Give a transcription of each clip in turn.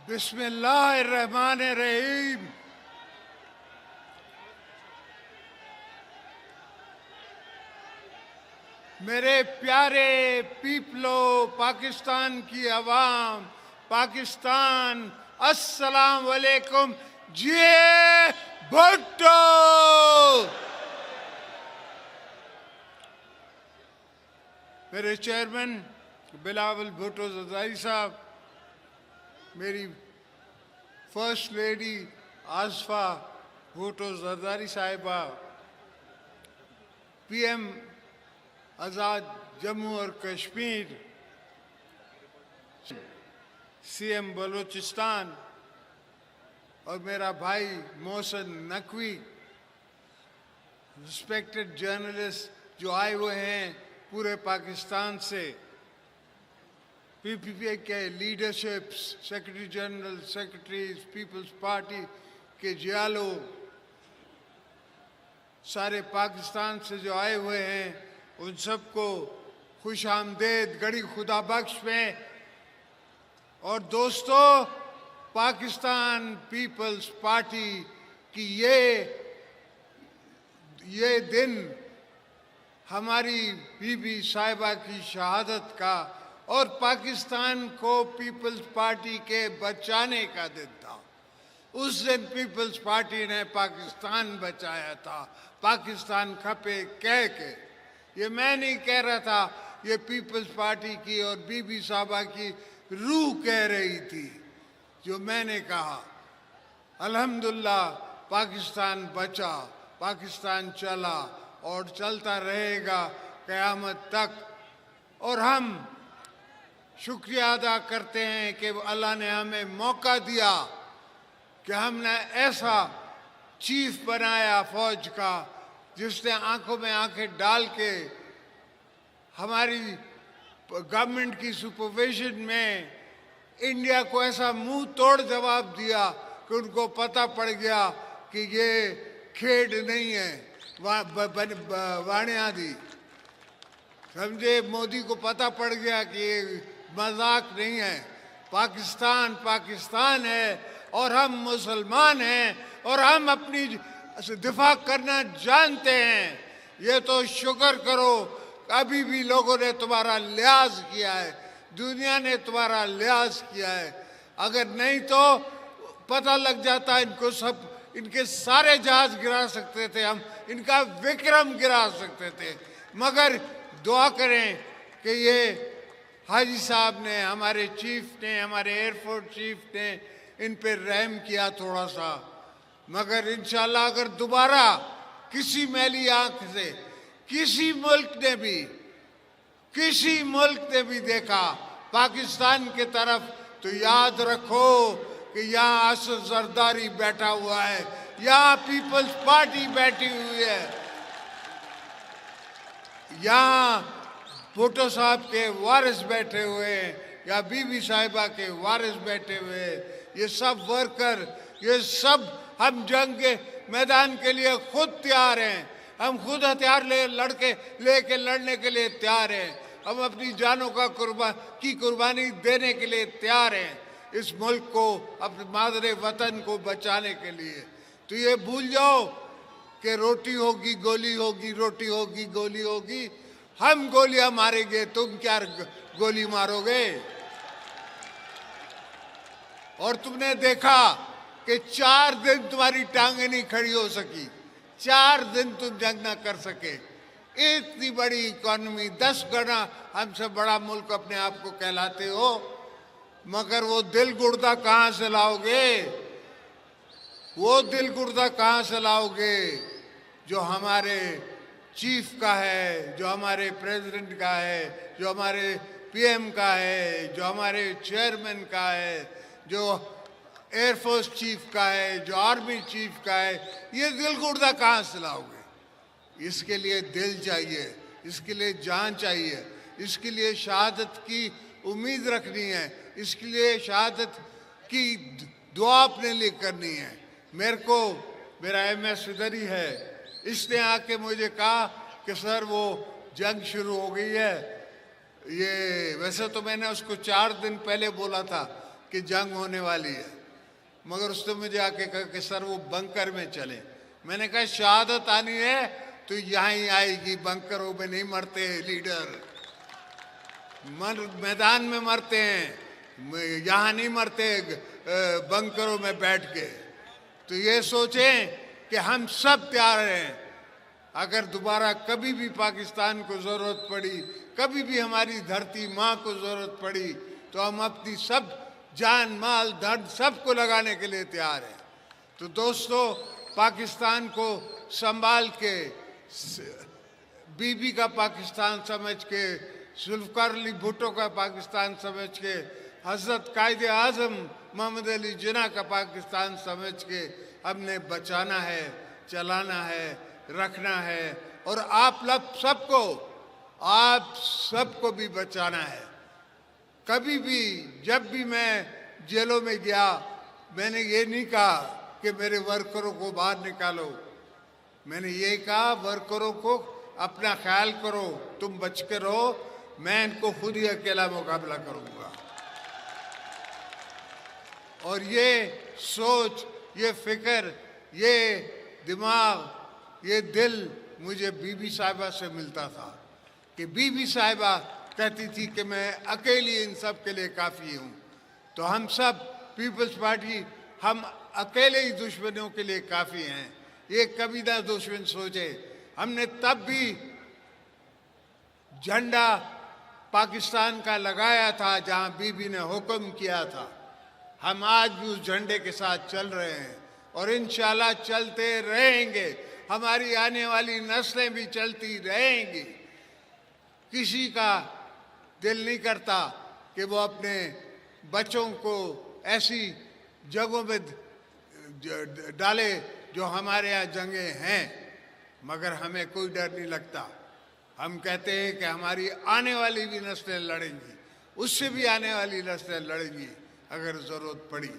बिस्मिल्लाहिर्रहमानिर्रहीम। मेरे प्यारे पीपलो, पाकिस्तान की अवाम, पाकिस्तान, अस्सलाम वालेकुम। जिए भुट्टो। मेरे चेयरमैन बिलावल भुट्टो ज़रदारी साहब, मेरी फर्स्ट लेडी आसफा भुट्टो ज़रदारी साहिबा, पीएम आज़ाद जम्मू और कश्मीर, सीएम बलूचिस्तान और मेरा भाई मोहसिन नकवी, रिस्पेक्टेड जर्नलिस्ट जो आए हुए हैं पूरे पाकिस्तान से, पीपीपी के leaderships, secretary general, secretaries, people's party के जियालो, सारे पाकिस्तान से जो आए हुए हैं उन सबको खुश आमदेद गड़ी खुदा बख्श में। और दोस्तों, पाकिस्तान पीपल्स पार्टी की ये दिन हमारी बीबी साहिबा की शहादत का और पाकिस्तान को पीपल्स पार्टी के बचाने का दिन था। उस दिन पीपल्स पार्टी ने पाकिस्तान बचाया था, पाकिस्तान खपे कह के। ये मैं नहीं कह रहा था, ये पीपल्स पार्टी की और बीबी साहिबा की रूह कह रही थी जो मैंने कहा। अल्हम्दुलिल्लाह पाकिस्तान बचा, पाकिस्तान चला और चलता रहेगा क़यामत तक। और हम शुक्रिया अदा करते हैं कि अल्लाह ने हमें मौका दिया कि हमने ऐसा चीफ बनाया फौज का जिसने आंखों में आंखें डाल के हमारी गवर्नमेंट की सुपरविजन में इंडिया को ऐसा मुंह तोड़ जवाब दिया कि उनको पता पड़ गया कि ये खेड नहीं है, वाणिया दी समझे। मोदी को पता पड़ गया कि ये मजाक नहीं है। पाकिस्तान पाकिस्तान है और हम मुसलमान हैं और हम अपनी दिफा करना जानते हैं। ये तो शुक्र करो अभी भी लोगों ने तुम्हारा लिहाज किया है, दुनिया ने तुम्हारा लिहाज किया है। अगर नहीं तो पता लग जाता इनको सब, इनके सारे जहाज गिरा सकते थे हम, इनका विक्रम गिरा सकते थे। मगर दुआ करें कि ये हाजी साहब ने, हमारे चीफ ने, हमारे एयरफोर्स चीफ ने इन पे रहम किया थोड़ा सा। मगर इंशाल्लाह अगर दोबारा किसी मैली आंख से किसी मुल्क ने भी देखा पाकिस्तान के तरफ, तो याद रखो कि यहाँ असद जरदारी बैठा हुआ है, यहाँ पीपल्स पार्टी बैठी हुई है, यहाँ भुट्टो साहब के वारिस बैठे हुए हैं, या बीबी साहिबा के वारिस बैठे हुए हैं। ये सब वर्कर, ये सब हम जंग के मैदान के लिए खुद तैयार हैं। हम खुद हथियार लेके लड़ने के लिए तैयार हैं। हम अपनी जानों का कुर्बानी देने के लिए तैयार हैं इस मुल्क को, अपने मादरे वतन को बचाने के लिए। तो ये भूल जाओ कि रोटी होगी गोली होगी, रोटी होगी गोली होगी। हम गोलियां मारेंगे, तुम क्या गोली मारोगे? और तुमने देखा कि 4 दिन तुम्हारी टांगे नहीं खड़ी हो सकी, 4 दिन तुम जंग ना कर सके। इतनी बड़ी इकॉनमी, 10 गुना हमसे बड़ा मुल्क अपने आप को कहलाते हो, मगर वो दिल गुर्दा कहाँ से लाओगे? वो दिल गुर्दा कहाँ से लाओगे जो हमारे चीफ का है, जो हमारे प्रेसिडेंट का है, जो हमारे पीएम का है, जो हमारे चेयरमैन का है, जो एयरफोर्स चीफ का है, जो आर्मी चीफ का है? ये दिल गुर्दा कहाँ से लाओगे? इसके लिए दिल चाहिए, इसके लिए जान चाहिए, इसके लिए शहादत की उम्मीद रखनी है, इसके लिए शहादत की दुआ अपने लिए करनी है। मेरा MS इधर ही है, इसने आके मुझे कहा कि सर वो जंग शुरू हो गई है। ये वैसे तो मैंने उसको 4 दिन पहले बोला था, कि जंग होने वाली है, मगर उसने मुझे आके कहा कि सर वो बंकर में चले। मैंने कहा शहादत आनी है तो यहाँ ही आएगी, बंकरों में नहीं मरते हैं लीडर, मैदान में मरते हैं, यहाँ नहीं मरते बंकरों में बैठ के। तो ये सोचें कि हम सब तैयार हैं, अगर दोबारा कभी भी पाकिस्तान को ज़रूरत पड़ी, कभी भी हमारी धरती माँ को ज़रूरत पड़ी, तो हम अपनी सब जान माल धन सबको लगाने के लिए तैयार हैं। तो दोस्तों, पाकिस्तान को संभाल के, बीबी का पाकिस्तान समझ के, जुल्फ़िकार अली भुट्टो का पाकिस्तान समझ के, हज़रत कायदे आज़म मोहम्मद अली जिन्ना का पाकिस्तान समझ के हमने बचाना है, चलाना है, रखना है, और आप सबको भी बचाना है। कभी भी जब भी मैं जेलों में गया, मैंने ये नहीं कहा कि मेरे वर्करों को बाहर निकालो, मैंने ये कहा वर्करों को अपना ख्याल करो, तुम बच के रहो, मैं इनको खुद ही अकेला मुकाबला करूंगा। और ये सोच, ये फिक्र, ये दिमाग, ये दिल मुझे बीबी साहिबा से मिलता था कि बीबी साहिबा कहती थी कि मैं अकेली इन सब के लिए काफ़ी हूँ। तो हम सब पीपल्स पार्टी, हम अकेले ही दुश्मनों के लिए काफ़ी हैं, ये कभी ना दुश्मन सोचे। हमने तब भी झंडा पाकिस्तान का लगाया था जहाँ बीबी ने हुक्म किया था, हम आज भी उस झंडे के साथ चल रहे हैं और इंशाल्लाह चलते रहेंगे, हमारी आने वाली नस्लें भी चलती रहेंगी। किसी का दिल नहीं करता कि वो अपने बच्चों को ऐसी जगहों में डाले जो हमारे यहाँ जंगें हैं, मगर हमें कोई डर नहीं लगता। हम कहते हैं कि हमारी आने वाली भी नस्लें लड़ेंगी, उससे भी आने वाली नस्लें लड़ेंगी अगर ज़रूरत पड़ी।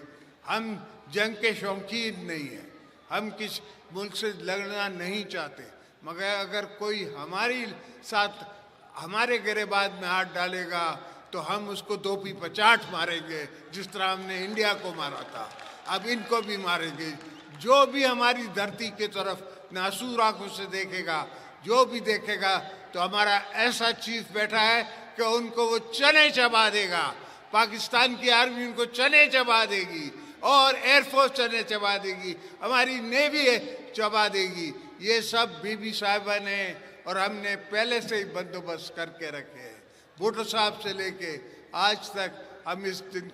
हम जंग के शौकीन नहीं हैं, हम किस मुल्क से लड़ना नहीं चाहते, मगर अगर कोई हमारी साथ हमारे गिरेबान में हाथ डालेगा तो हम उसको दो पी पचाट मारेंगे, जिस तरह हमने इंडिया को मारा था, अब इनको भी मारेंगे। जो भी हमारी धरती की तरफ नासूर आंखों से देखेगा, जो भी देखेगा, तो हमारा ऐसा चीफ बैठा है कि उनको वो चने चबा देगा, पाकिस्तान की आर्मी उनको चने चबा देगी और एयरफोर्स चने चबा देगी, हमारी नेवी चबा देगी। ये सब बीबी साहिबा ने और हमने पहले से ही बंदोबस्त करके रखे हैं। भुट्टो साहब से लेके आज तक हम इस दिन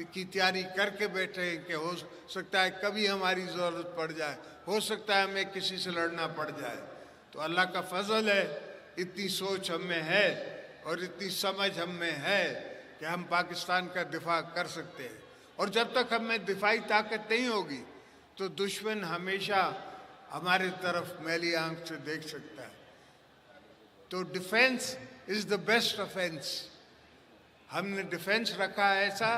की तैयारी करके बैठे हैं कि हो सकता है कभी हमारी ज़रूरत पड़ जाए, हो सकता है हमें किसी से लड़ना पड़ जाए। तो अल्लाह का फजल है, इतनी सोच हम में है और इतनी समझ हम में है कि हम पाकिस्तान का दिफा कर सकते हैं। और जब तक हम में दिफाई ताकत नहीं होगी तो दुश्मन हमेशा हमारे तरफ मैली आंख से देख सकता है। तो defence is the best offence. हमने डिफेंस रखा है ऐसा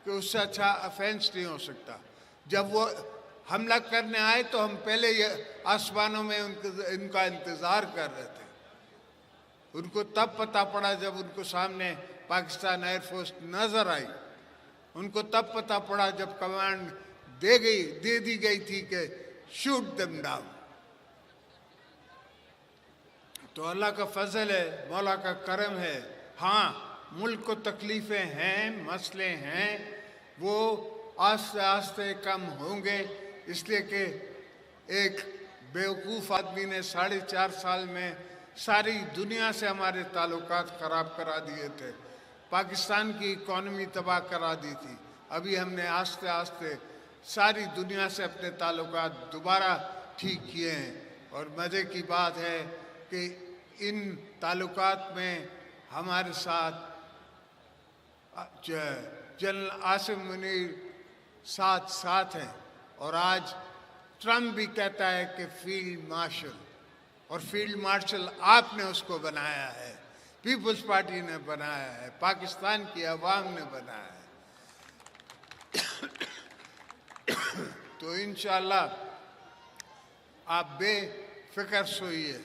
कि उससे अच्छा ऑफेंस नहीं हो सकता। जब वो हमला करने आए तो हम पहले ये आसमानों में इनका इंतज़ार कर रहे थे। उनको तब पता पड़ा जब उनको सामने पाकिस्तान एयरफोर्स नज़र आई, उनको तब पता पड़ा जब कमांड दे दी गई थी कि शूट देम डाउन। तो अल्लाह का फजल है, मौला का करम है। हाँ, मुल्क को तकलीफ़ें हैं, मसले हैं, वो आस्ते आस्ते कम होंगे, इसलिए कि एक बेवकूफ़ आदमी ने 4.5 साल में सारी दुनिया से हमारे ताल्लुकात ख़राब करा दिए थे, पाकिस्तान की इकॉनमी तबाह करा दी थी। अभी हमने आस्ते आस्ते सारी दुनिया से अपने ताल्लुकात दोबारा ठीक किए हैं। और मज़े की बात है कि इन ताल्लुकात में हमारे साथ जनरल आसिम मुनीर साथ हैं, और आज ट्रम्प भी कहता है कि फील्ड मार्शल, और फील्ड मार्शल आपने उसको बनाया है, पीपल्स पार्टी ने बनाया है, पाकिस्तान की आवाम ने बनाया है। तो इंशाल्लाह आप बेफिक्र सोइए,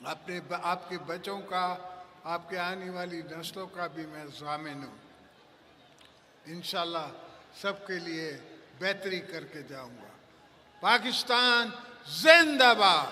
आपके बच्चों का, आपके आने वाली नस्लों का भी मैं ज़ामिन हूँ। इंशाल्लाह सबके लिए बेहतरी करके जाऊंगा। पाकिस्तान जिंदाबाद।